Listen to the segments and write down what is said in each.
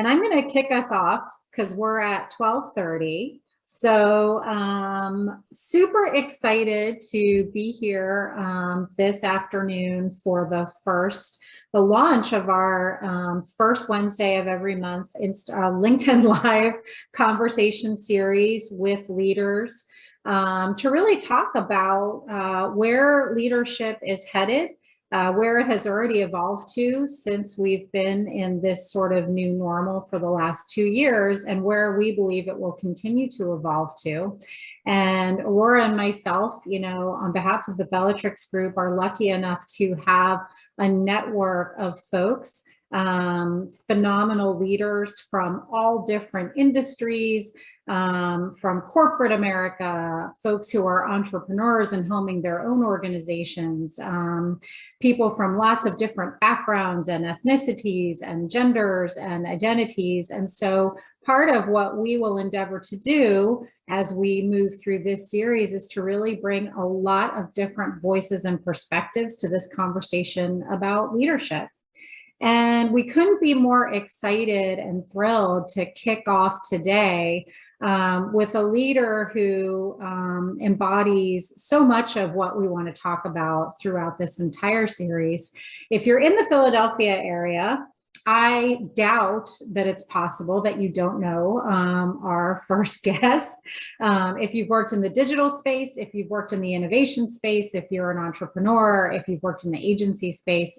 And I'm going to kick us off because we're at 12:30. So super excited to be here this afternoon for the launch of our first Wednesday of every month LinkedIn Live conversation series with leaders to really talk about where leadership is headed, where it has already evolved to since we've been in this sort of new normal for the last 2 years, and where we believe it will continue to evolve to. And Aurora and myself, on behalf of the Bellatrix Group, are lucky enough to have a network of folks, phenomenal leaders from all different industries, from corporate America, folks who are entrepreneurs and helming their own organizations, people from lots of different backgrounds and ethnicities and genders and identities. And so part of what we will endeavor to do as we move through this series is to really bring a lot of different voices and perspectives to this conversation about leadership. And we couldn't be more excited and thrilled to kick off today with a leader who embodies so much of what we want to talk about throughout this entire series. If you're in the Philadelphia area, I doubt that it's possible that you don't know our first guest. If you've worked in the digital space, if you've worked in the innovation space, if you're an entrepreneur, if you've worked in the agency space,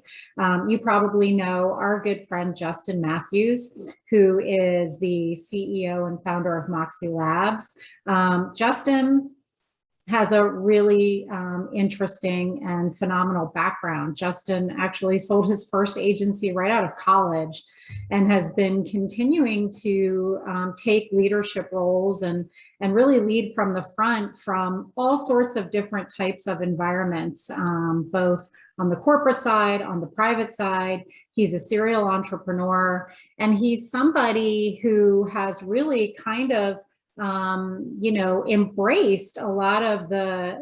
you probably know our good friend Justin Mathews, who is the CEO and founder of Moxie Labs. Justin has a really interesting and phenomenal background. Justin actually sold his first agency right out of college and has been continuing to take leadership roles and really lead from the front from all sorts of different types of environments, both on the corporate side, on the private side. He's a serial entrepreneur, and he's somebody who has really kind of embraced a lot of the,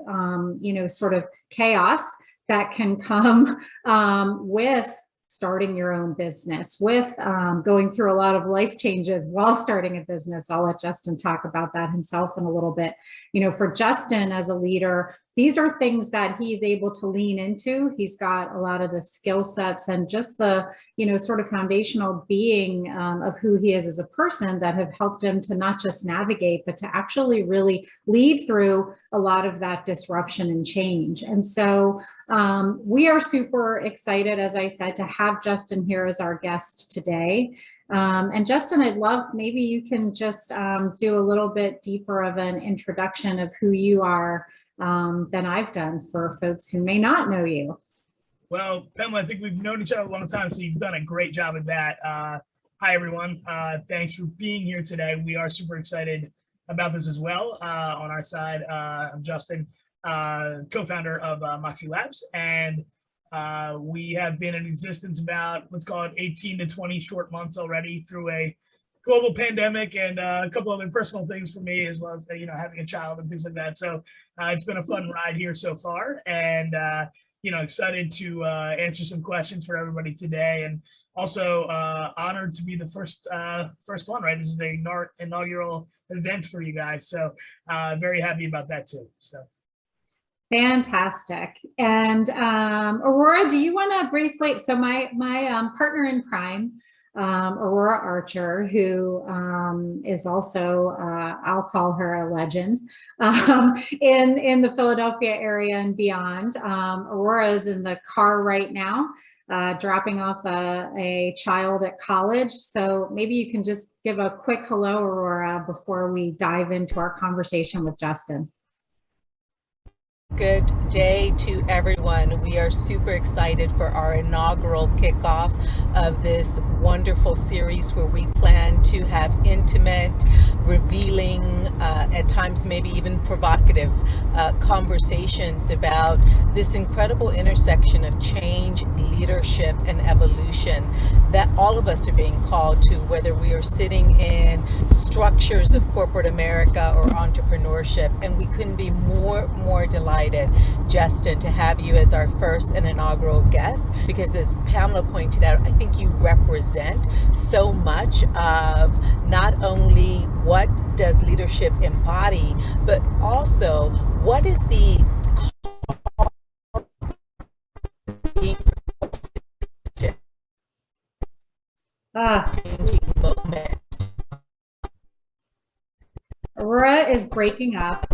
sort of chaos that can come with starting your own business, with going through a lot of life changes while starting a business. I'll let Justin talk about that himself in a little bit. For Justin as a leader, these are things that he's able to lean into. He's got a lot of the skill sets and just the, sort of foundational being of who he is as a person that have helped him to not just navigate, but to actually really lead through a lot of that disruption and change. And so we are super excited, as I said, to have Justin here as our guest today. And Justin, I'd love, maybe you can just do a little bit deeper of an introduction of who you are than I've done for folks who may not know you. Well, Pamela, I think we've known each other a long time, so you've done a great job at that. Hi, everyone. Thanks for being here today. We are super excited about this as well. On our side, I'm Justin, co-founder of Moxie Labs, and we have been in existence about, let's call it 18 to 20 short months already through a global pandemic and a couple other personal things for me, as well as having a child and things like that. So it's been a fun ride here so far, and excited to answer some questions for everybody today, and also honored to be the first one. Right, this is an inaugural event for you guys, so very happy about that too. So. Fantastic. And Aurora, do you want to briefly, so my partner in crime, Aurora Archer, who is also, I'll call her a legend in the Philadelphia area and beyond. Aurora is in the car right now, dropping off a child at college. So maybe you can just give a quick hello, Aurora, before we dive into our conversation with Justin. Good day to everyone. We are super excited for our inaugural kickoff of this wonderful series where we plan to have intimate, revealing, at times maybe even provocative conversations about this incredible intersection of change, leadership, and evolution that all of us are being called to, whether we are sitting in structures of corporate America or entrepreneurship. And we couldn't be more delighted excited, Justin, to have you as our first and inaugural guest, because as Pamela pointed out, I think you represent so much of not only what does leadership embody, but also what is the changing moment. Aurora is breaking up.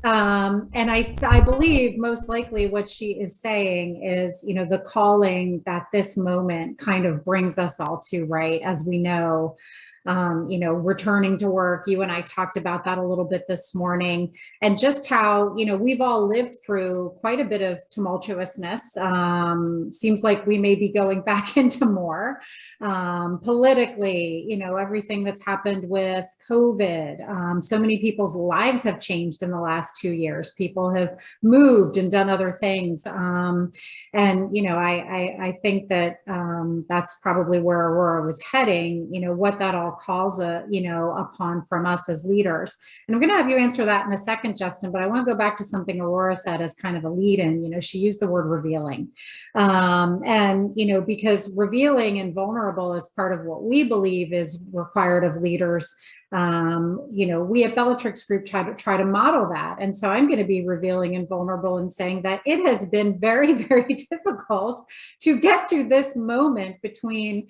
And I believe most likely what she is saying is, you know, the calling that this moment kind of brings us all to, right? As we know, you know, returning to work. You and I talked about that a little bit this morning, and just how, you know, we've all lived through quite a bit of tumultuousness. Seems like we may be going back into more politically, you know, everything that's happened with COVID. So many people's lives have changed in the last 2 years. People have moved and done other things. And, you know, I think that that's probably where Aurora was heading, you know, what that all calls you know, upon from us as leaders. And I'm going to have you answer that in a second, Justin, but I want to go back to something Aurora said as kind of a lead in. You know, she used the word revealing. And, you know, because revealing and vulnerable is part of what we believe is required of leaders. You know, we at Bellatrix Group try to model that. And so I'm going to be revealing and vulnerable and saying that it has been very, very difficult to get to this moment between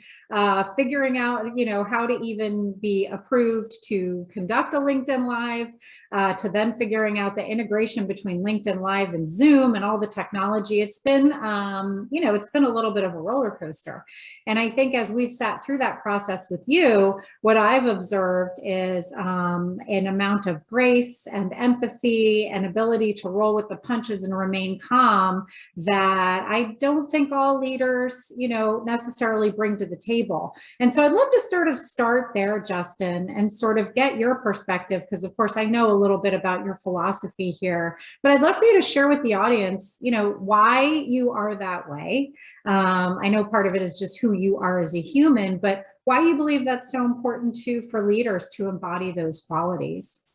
figuring out, you know, how to even be approved to conduct a LinkedIn Live, to then figuring out the integration between LinkedIn Live and Zoom and all the technology. It's been, you know, it's been a little bit of a roller coaster. And I think as we've sat through that process with you, what I've observed is an amount of grace and empathy and ability to roll with the punches and remain calm that I don't think all leaders, you know, necessarily bring to the table. And so I'd love to start there, Justin, and sort of get your perspective, because of course I know a little bit about your philosophy here, but I'd love for you to share with the audience, you know, why you are that way. I know part of it is just who you are as a human, but why you believe that's so important too for leaders to embody those qualities.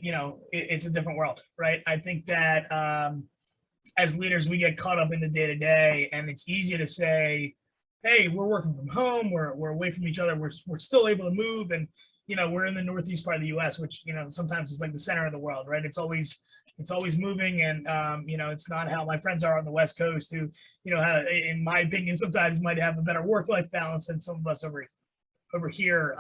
You know, it's a different world, right? I think that as leaders, we get caught up in the day to day, and it's easy to say, hey, we're working from home, we're away from each other, we're still able to move, and you know, we're in the northeast part of the U.S., which, you know, sometimes is like the center of the world, right? It's always moving, and you know, it's not how my friends are on the West Coast, who, you know, in my opinion, sometimes might have a better work-life balance than some of us over here.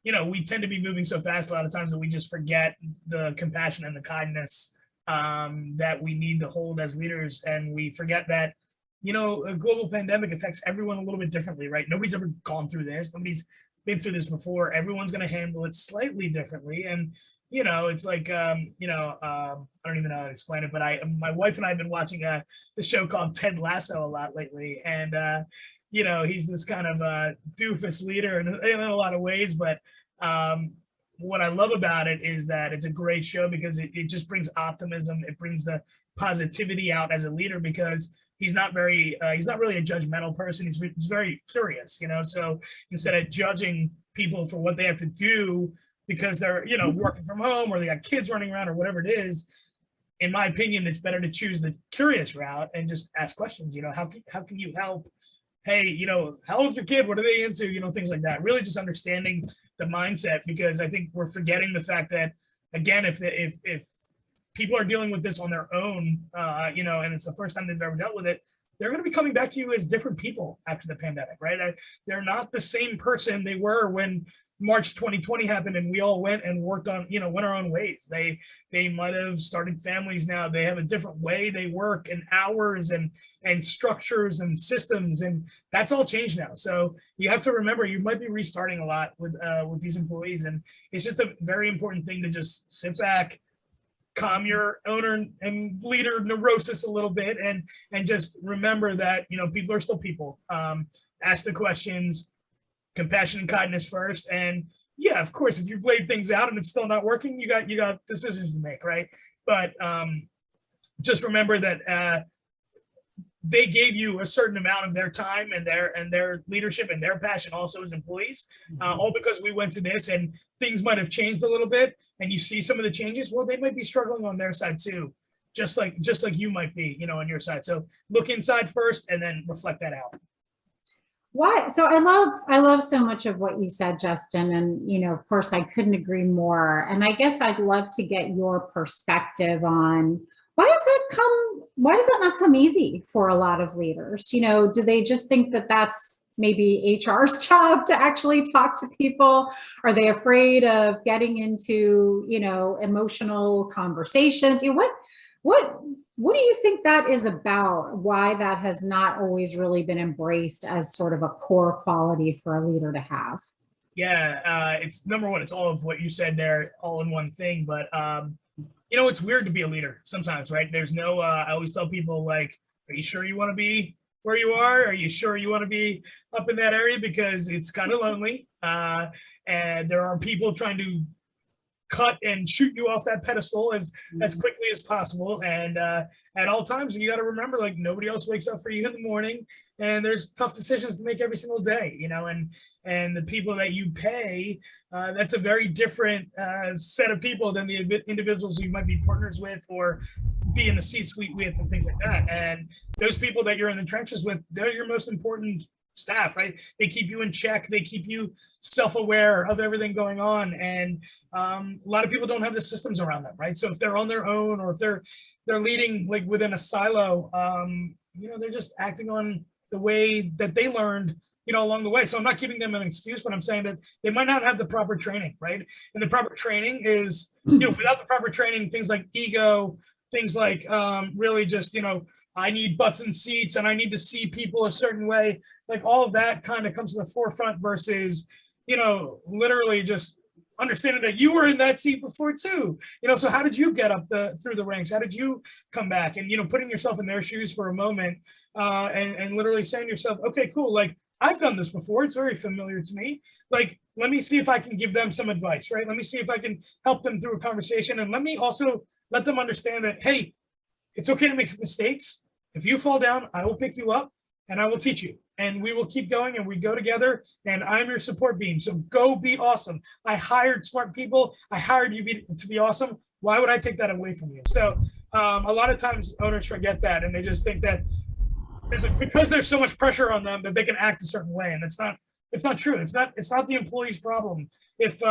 You know, we tend to be moving so fast a lot of times that we just forget the compassion and the kindness that we need to hold as leaders, and we forget that, you know, a global pandemic affects everyone a little bit differently, right? Nobody's ever gone through this. Nobody's been through this before. Everyone's going to handle it slightly differently. And, you know, it's like, you know, I don't even know how to explain it, but my wife and I have been watching the show called Ted Lasso a lot lately. And, you know, he's this kind of doofus leader in a lot of ways. But what I love about it is that it's a great show because it just brings optimism. It brings the positivity out as a leader, because he's not really a judgmental person. He's very curious, you know. So instead of judging people for what they have to do because they're, you know, working from home or they got kids running around or whatever it is, in my opinion, it's better to choose the curious route and just ask questions. You know, how can you help? Hey, you know, how old's your kid? What are they into? You know, things like that. Really just understanding the mindset, because I think we're forgetting the fact that, again, if people are dealing with this on their own, you know, and it's the first time they've ever dealt with it, they're going to be coming back to you as different people after the pandemic, right? They're not the same person they were when March 2020 happened and we all went and worked on, you know, went our own ways. They might have started families now. They have a different way they work, and hours and structures and systems, and that's all changed now. So you have to remember, you might be restarting a lot with these employees, and it's just a very important thing to just sit back, calm your owner and leader neurosis a little bit, and just remember that, you know, people are still people. Ask the questions, compassion and kindness first. And yeah, of course, if you've laid things out and it's still not working, you got decisions to make, right? But just remember that they gave you a certain amount of their time and their leadership and their passion also as employees, all because we went to this and things might have changed a little bit and you see some of the changes. Well, they might be struggling on their side too, just like you might be, on your side. So look inside first and then reflect that out. What? So I love so much of what you said, Justin. And, of course, I couldn't agree more. And I guess I'd love to get your perspective on why does that not come easy for a lot of leaders? Do they just think that that's maybe HR's job to actually talk to people? Are they afraid of getting into, emotional conversations? What do you think that is about? Why that has not always really been embraced as sort of a core quality for a leader to have? Yeah, it's number one, it's all of what you said there, all in one thing. But, it's weird to be a leader sometimes, right? There's no, I always tell people, like, are you sure you want to be where you are? Are you sure you want to be up in that area? Because it's kind of lonely. And there are people trying to cut and shoot you off that pedestal as quickly as possible. And at all times, you got to remember, like, nobody else wakes up for you in the morning, and there's tough decisions to make every single day, and the people that you pay, that's a very different set of people than the individuals you might be partners with or be in the C-suite with and things like that. And those people that you're in the trenches with, they're your most important staff, right? They keep you in check. They keep you self-aware of everything going on. And a lot of people don't have the systems around them, right? So if they're on their own, or if they're leading like within a silo, they're just acting on the way that they learned, along the way. So I'm not giving them an excuse, but I'm saying that they might not have the proper training, right? And the proper training is, without the proper training, things like ego, things like really just, I need butts and seats and I need to see people a certain way. Like all of that kind of comes to the forefront versus, literally just understanding that you were in that seat before too. So how did you get up through the ranks? How did you come back? And, putting yourself in their shoes for a moment and literally saying to yourself, okay, cool. Like, I've done this before. It's very familiar to me. Like, let me see if I can give them some advice, right? Let me see if I can help them through a conversation. And let me also let them understand that, hey, it's okay to make mistakes. If you fall down, I will pick you up and I will teach you. And we will keep going and we go together. And I'm your support beam. So go be awesome. I hired smart people. I hired you to be awesome. Why would I take that away from you? So a lot of times owners forget that. And they just think that because there's so much pressure on them that they can act a certain way. And it's not true. It's not the employee's problem. If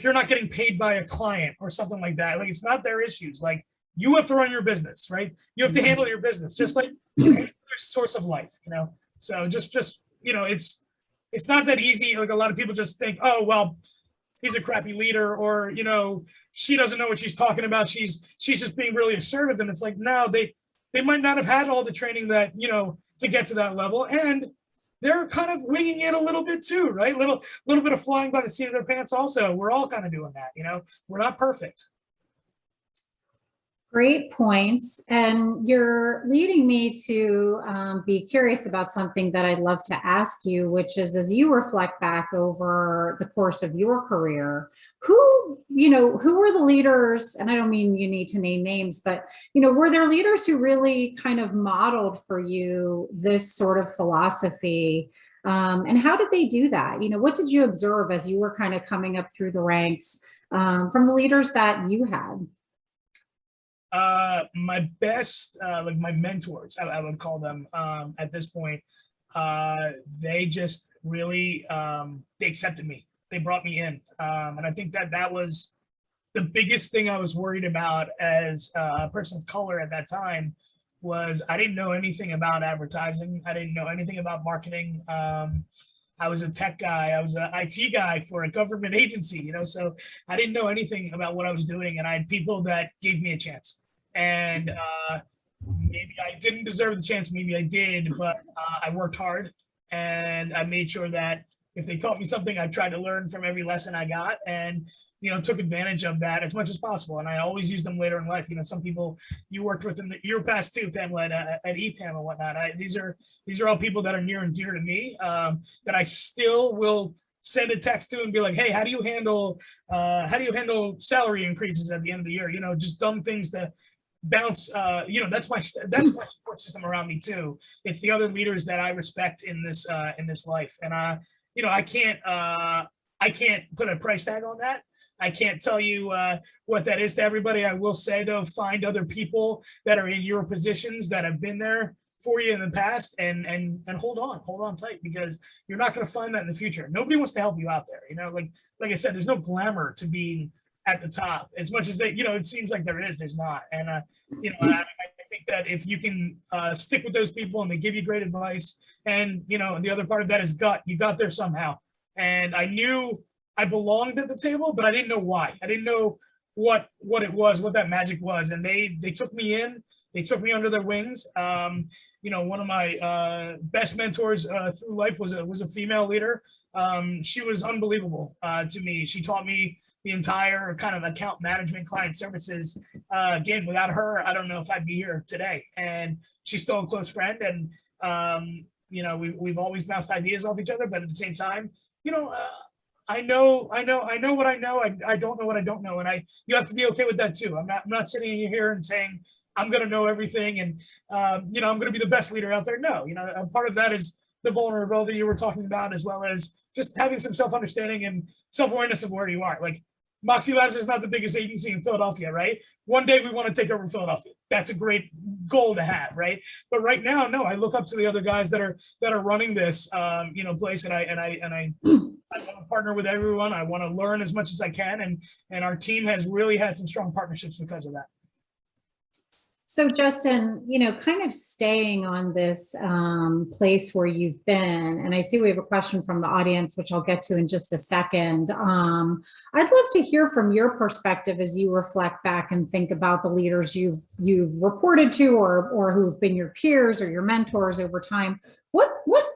you're not getting paid by a client or something like that, like, it's not their issues. Like, you have to run your business, right? You have to handle your business just like any other source of life, So just it's not that easy. Like, a lot of people just think, oh, well, he's a crappy leader, or, she doesn't know what she's talking about. She's just being really assertive. And it's like, no, they might not have had all the training that, to get to that level. And they're kind of winging it a little bit too, right? Little bit of flying by the seat of their pants also. We're all kind of doing that, We're not perfect. Great points. And you're leading me to be curious about something that I'd love to ask you, which is, as you reflect back over the course of your career, who were the leaders, and I don't mean you need to name names, but, were there leaders who really kind of modeled for you this sort of philosophy? And how did they do that? What did you observe as you were kind of coming up through the ranks from the leaders that you had? My best, like my mentors, I would call them at this point, they just really, they accepted me. They brought me in. And I think that was the biggest thing I was worried about as a person of color at that time. Was I didn't know anything about advertising. I didn't know anything about marketing. I was a tech guy. I was an IT guy for a government agency, so I didn't know anything about what I was doing. And I had people that gave me a chance. And maybe I didn't deserve the chance. Maybe I did, but I worked hard and I made sure that if they taught me something, I tried to learn from every lesson I got, and, took advantage of that as much as possible. And I always use them later in life. Some people you worked with in your past too, Pamela, at EPAM and whatnot. These are all people that are near and dear to me, that I still will send a text to and be like, hey, how do you handle salary increases at the end of the year? Just dumb things to bounce, that's my support system around me too. It's the other leaders that I respect in this life. And I can't put a price tag on that. I can't tell you what that is to everybody. I will say though, find other people that are in your positions that have been there for you in the past, and hold on tight, because you're not going to find that in the future. Nobody wants to help you out there. Like I said, there's no glamour to being at the top as much as it seems like there's not. And I think that if you can stick with those people and they give you great advice, and the other part of that is you got there somehow. And I knew I belonged at the table, but I didn't know why. I didn't know what it was, what that magic was. And they took me in, they took me under their wings. One of my best mentors through life was a female leader. She was unbelievable to me. She taught me the entire kind of account management, client services. Again, without her, I don't know if I'd be here today. And she's still a close friend. And, we've always bounced ideas off each other, but at the same time, I know what I know. I don't know what I don't know. And you have to be okay with that too. I'm not sitting here and saying, I'm going to know everything. And, I'm going to be the best leader out there. No, part of that is the vulnerability you were talking about, as well as just having some self-understanding and self-awareness of where you are. Like, Moxie Labs is not the biggest agency in Philadelphia, right? One day we want to take over Philadelphia. That's a great goal to have, right? But right now, no, I look up to the other guys that are running this, place, and I want to partner with everyone. I want to learn as much as I can, and our team has really had some strong partnerships because of that. So Justin, kind of staying on this place where you've been, and I see we have a question from the audience, which I'll get to in just a second. I'd love to hear from your perspective as you reflect back and think about the leaders you've reported to, or who've been your peers or your mentors over time. What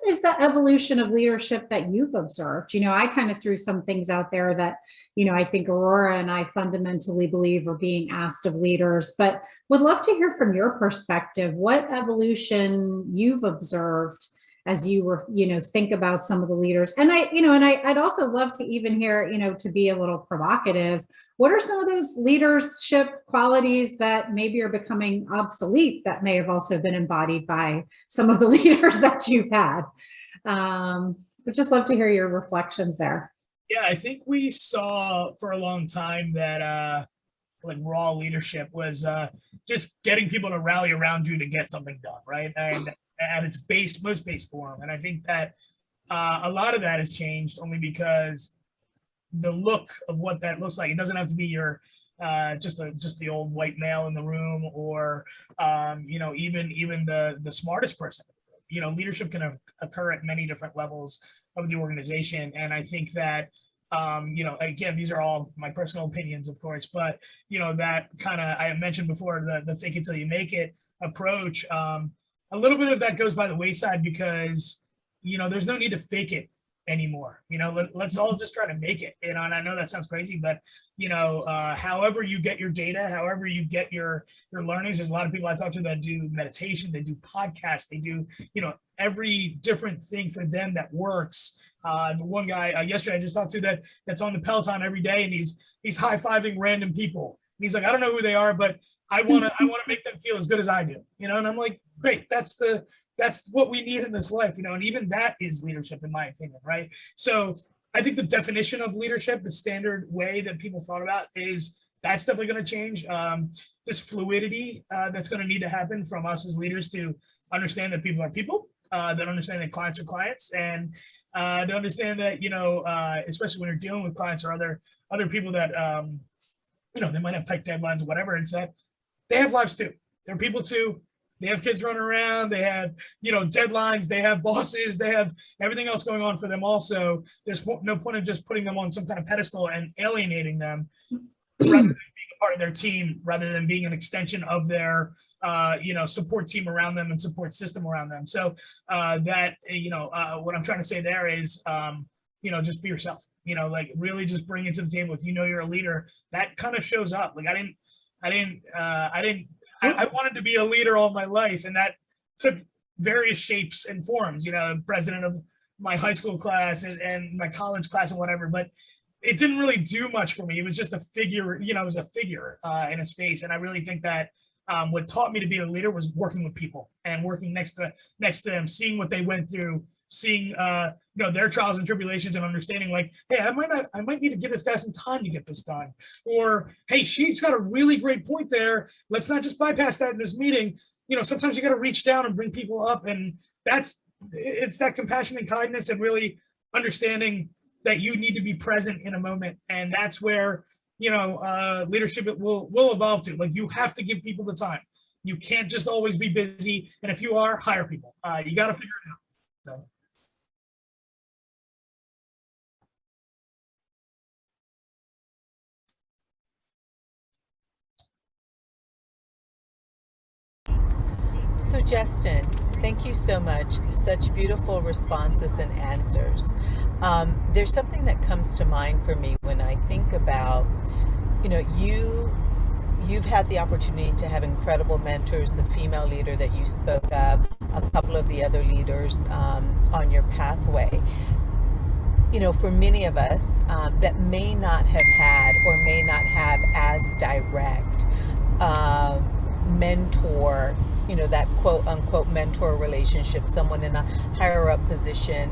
is the evolution of leadership that you've observed? I kind of threw some things out there that, I think Aurora and I fundamentally believe are being asked of leaders, but would love to hear from your perspective, what evolution you've observed as you were, think about some of the leaders. And I'd also love to even hear, to be a little provocative, what are some of those leadership qualities that maybe are becoming obsolete that may have also been embodied by some of the leaders that you've had? Would just love to hear your reflections there. Yeah, I think we saw for a long time that like raw leadership was just getting people to rally around you to get something done, right? And at its most base form. And I think that a lot of that has changed only because the look of what that looks like, it doesn't have to be your just the old white male in the room, or even the smartest person. Leadership can occur at many different levels of the organization. And I think that again, these are all my personal opinions, of course, but that kind of, I mentioned before, the fake it till you make it approach, a little bit of that goes by the wayside because there's no need to fake it anymore. Let's all just try to make it. And I know that sounds crazy, but however you get your data, however you get your learnings, there's a lot of people I talk to that do meditation, they do podcasts, they do every different thing for them that works. The one guy yesterday I just talked to that's on the Peloton every day, and he's high-fiving random people. And he's like, I don't know who they are, but I want to make them feel as good as I do. And I'm like, great, that's what we need in this life, and even that is leadership, in my opinion, right? So I think the definition of leadership, the standard way that people thought about, that's definitely going to change. This fluidity that's going to need to happen from us as leaders to understand that people are people, that understand that clients are clients, and to understand that, especially when you're dealing with clients or other people that, they might have tight deadlines or whatever, it's that they have lives too. They're people too. They have kids running around. They have, deadlines. They have bosses. They have everything else going on for them also. There's no point in just putting them on some kind of pedestal and alienating them rather than being a part of their team, rather than being an extension of their, support team around them and support system around them. So what I'm trying to say there is, just be yourself, really just bring it to the table. If you're a leader, that kind of shows up. Like I wanted to be a leader all my life, and that took various shapes and forms, president of my high school class and my college class and whatever, but it didn't really do much for me. It was just a figure, it was a figure in a space. And I really think that what taught me to be a leader was working with people and working next to them, seeing what they went through, seeing their trials and tribulations, and understanding like, hey, I might need to give this guy some time to get this done, or hey, she's got a really great point there. Let's not just bypass that in this meeting. Sometimes you got to reach down and bring people up, and it's that compassion and kindness and really understanding that you need to be present in a moment, and that's where leadership will evolve to. Like, you have to give people the time. You can't just always be busy, and if you are, hire people. You got to figure it out. So. So Justin, thank you so much. Such beautiful responses and answers. There's something that comes to mind for me when I think about, you've had the opportunity to have incredible mentors, the female leader that you spoke of, a couple of the other leaders on your pathway. For many of us that may not have had or may not have as direct mentor, that quote unquote mentor relationship, someone in a higher up position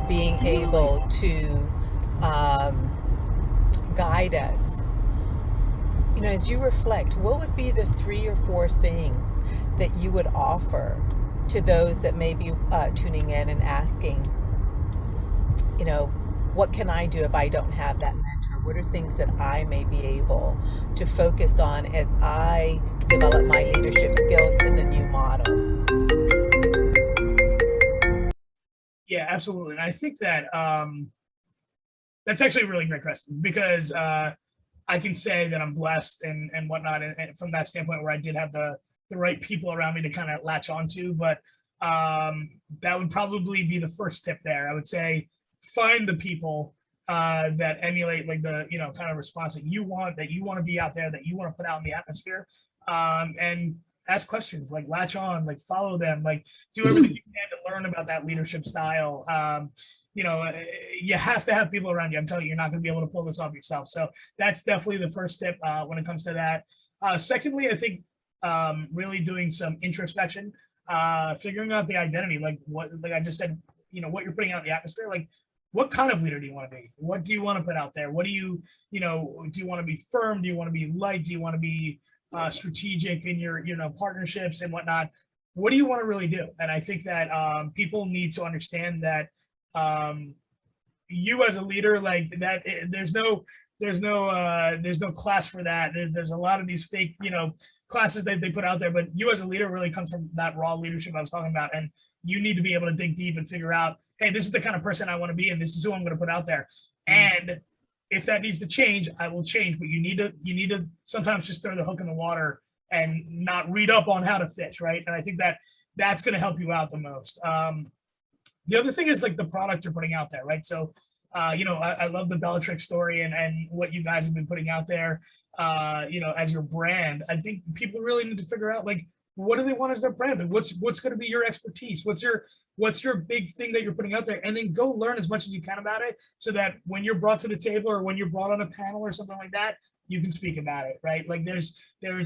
being able to guide us. As you reflect, what would be the 3 or 4 things that you would offer to those that may be tuning in and asking, what can I do if I don't have that mentor? What are things that I may be able to focus on as I develop my leadership skills in the new model? Yeah, absolutely. And I think that that's actually a really great question, because I can say that I'm blessed and whatnot, and from that standpoint where I did have the right people around me to kind of latch onto. But that would probably be the first tip there. I would say find the people that emulate like the kind of response that you want to be out there, that you want to put out in the atmosphere, and ask questions, like latch on, like follow them, like do everything you can to learn about that leadership style. You have to have people around you. I'm telling you, you're not going to be able to pull this off yourself. So that's definitely the first tip when it comes to that. Secondly, I think really doing some introspection, figuring out the identity, like I just said, what you're putting out in the atmosphere, like what kind of leader do you want to be? What do you want to put out there? What do you do you want to be firm? Do you want to be light? Do you want to be strategic in your partnerships and whatnot? What do you want to really do? And I think that people need to understand that you as a leader, like that, there's no class for that. There's a lot of these fake classes that they put out there, but you as a leader really comes from that raw leadership I was talking about, and you need to be able to dig deep and figure out, hey, this is the kind of person I want to be, and this is who I'm going to put out there. And if that needs to change, I will change. But you need to sometimes just throw the hook in the water and not read up on how to fish, right? And I think that's going to help you out the most. The other thing is like the product you're putting out there, right? So, I love the Bellatrix story and what you guys have been putting out there, as your brand. I think people really need to figure out, like, what do they want as their brand? Like, what's going to be your expertise? What's your big thing that you're putting out there? And then go learn as much as you can about it, so that when you're brought to the table or when you're brought on a panel or something like that, you can speak about it, right? Like there's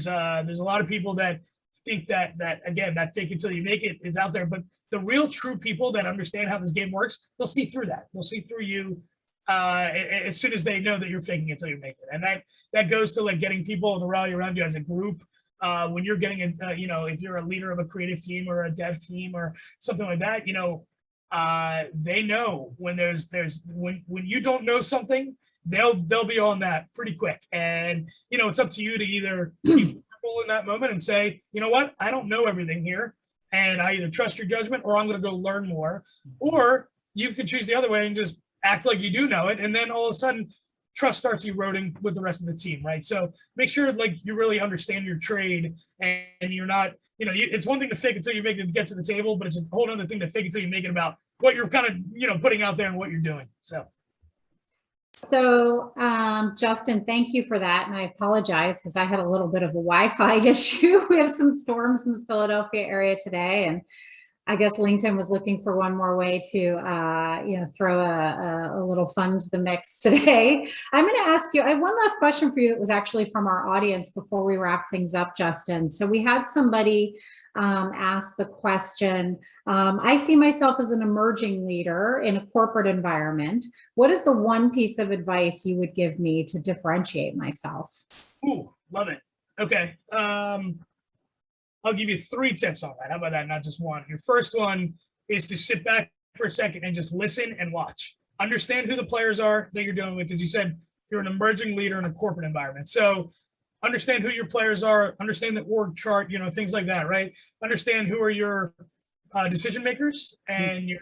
a lot of people that think that again, that fake until you make it is out there, but the real true people that understand how this game works, they'll see through that. They'll see through you as soon as they know that you're faking it until you make it. And that goes to like getting people to rally around you as a group. When you're getting if you're a leader of a creative team or a dev team or something like that, they know when when you don't know something, they'll be on that pretty quick. And it's up to you to either be comfortable in that moment and say, you know what, I don't know everything here, and I either trust your judgment or I'm going to go learn more. Or you could choose the other way and just act like you do know it, and then all of a sudden trust starts eroding with the rest of the team, right? So make sure like you really understand your trade, and you're not, it's one thing to fake until you make it to get to the table, but it's a whole other thing to fake until you make it about what you're kind of putting out there and what you're doing. So Justin, thank you for that. And I apologize because I had a little bit of a Wi-Fi issue. We have some storms in the Philadelphia area today, and I guess LinkedIn was looking for one more way to, throw a little fun to the mix today. I'm going to ask you, I have one last question for you that was actually from our audience before we wrap things up, Justin. So we had somebody ask the question, I see myself as an emerging leader in a corporate environment. What is the one piece of advice you would give me to differentiate myself? Ooh, love it. Okay. I'll give you 3 tips on that. How about that? Not just one. Your first one is to sit back for a second and just listen and watch. Understand who the players are that you're dealing with. As you said, you're an emerging leader in a corporate environment. So understand who your players are, understand the org chart, things like that, right? Understand who are your decision makers and your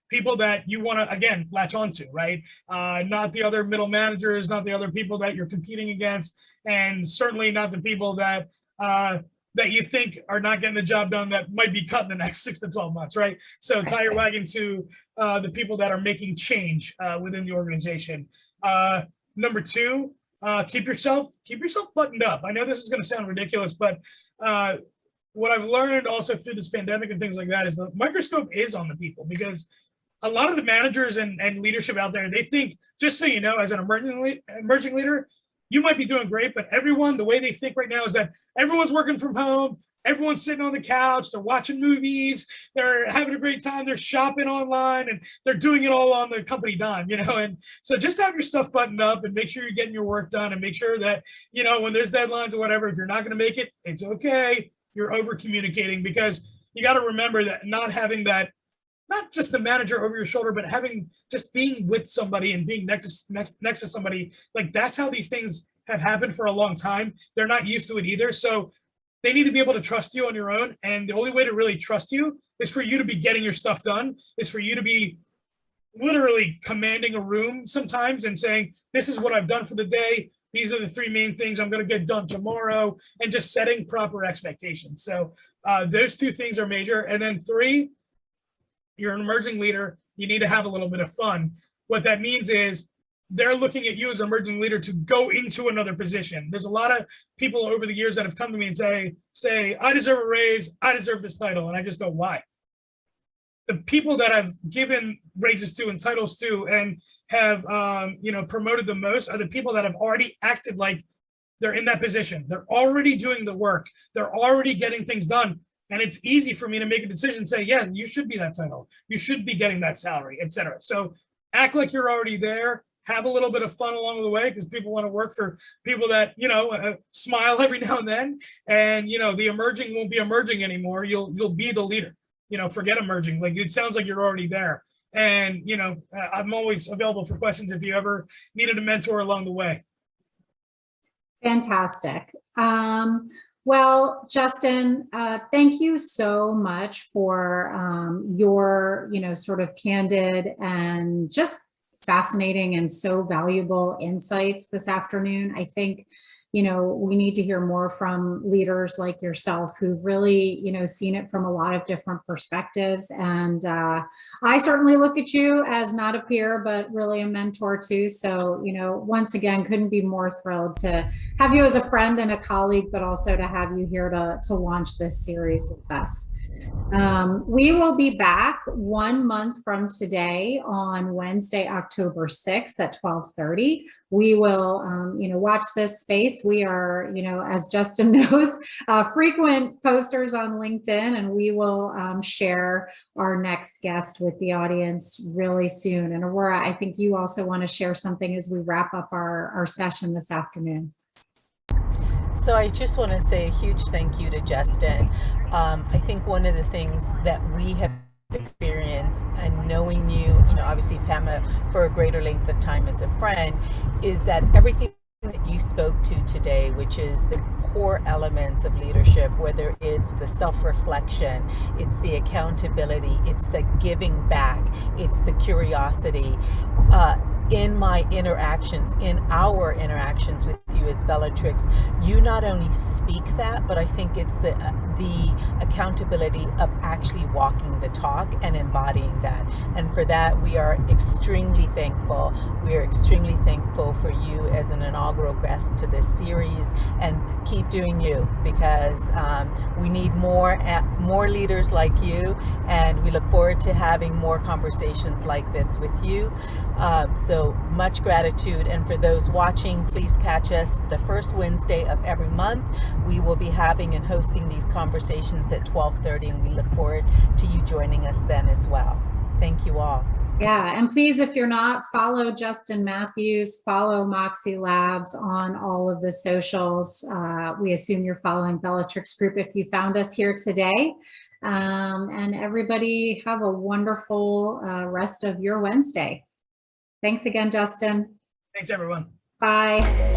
people that you want to, again, latch onto, right? Not the other middle managers, not the other people that you're competing against, and certainly not the people that you think are not getting the job done that might be cut in the next 6 to 12 months, right? So tie your wagon to the people that are making change within the organization. Number 2, keep yourself buttoned up. I know this is going to sound ridiculous, but what I've learned also through this pandemic and things like that is the microscope is on the people, because a lot of the managers and leadership out there, they think, just so you know, as an emerging leader, you might be doing great, but everyone, the way they think right now is that everyone's working from home, everyone's sitting on the couch, they're watching movies, they're having a great time, they're shopping online, and they're doing it all on the company dime, and so just have your stuff buttoned up and make sure you're getting your work done, and make sure that, when there's deadlines or whatever, if you're not going to make it, it's okay. You're over communicating, because you got to remember that not having that, not just the manager over your shoulder, but just being with somebody and being next to somebody, like that's how these things have happened for a long time. They're not used to it either. So they need to be able to trust you on your own. And the only way to really trust you is for you to be getting your stuff done, is for you to be literally commanding a room sometimes and saying, this is what I've done for the day. These are the 3 main things I'm going to get done tomorrow, and just setting proper expectations. So those 2 things are major. And then 3, you're an emerging leader, you need to have a little bit of fun. What that means is they're looking at you as an emerging leader to go into another position. There's a lot of people over the years that have come to me and say, I deserve a raise, I deserve this title. And I just go, why? The people that I've given raises to and titles to and have promoted the most are the people that have already acted like they're in that position. They're already doing the work. They're already getting things done. And it's easy for me to make a decision and say, yeah, you should be that title. You should be getting that salary, et cetera. So act like you're already there. Have a little bit of fun along the way, because people want to work for people that, smile every now and then. And, the emerging won't be emerging anymore. You'll be the leader. Forget emerging. Like, it sounds like you're already there. And, I'm always available for questions if you ever needed a mentor along the way. Fantastic. Well, Justin, thank you so much for your, sort of candid and just fascinating and so valuable insights this afternoon. I think, we need to hear more from leaders like yourself who've really, seen it from a lot of different perspectives. And I certainly look at you as not a peer, but really a mentor too. So, once again, couldn't be more thrilled to have you as a friend and a colleague, but also to have you here to launch this series with us. We will be back 1 month from today on Wednesday, October 6th at 12:30. We will, watch this space. We are, as Justin knows, frequent posters on LinkedIn, and we will share our next guest with the audience really soon. And Aurora, I think you also want to share something as we wrap up our session this afternoon. So I just want to say a huge thank you to Justin. I think one of the things that we have experienced, and knowing you, obviously Pamela for a greater length of time as a friend, is that everything that you spoke to today, which is the core elements of leadership, whether it's the self-reflection, it's the accountability, it's the giving back, it's the curiosity, in our interactions with you as Bellatrix, you not only speak that, but I think it's the the accountability of actually walking the talk and embodying that. And for that, we are extremely thankful. We are extremely thankful for you as an inaugural guest to this series, and keep doing you, because we need more leaders like you, and we look forward to having more conversations like this with you. So much gratitude. And for those watching, please catch us the first Wednesday of every month. We will be having and hosting these conversations at 12:30, and we look forward to you joining us then as well. Thank you all. Yeah, and please, if you're not, follow Justin Mathews, follow Moxie Labs on all of the socials. We assume you're following Bellatrix Group if you found us here today. And everybody have a wonderful rest of your Wednesday. Thanks again, Justin. Thanks, everyone. Bye.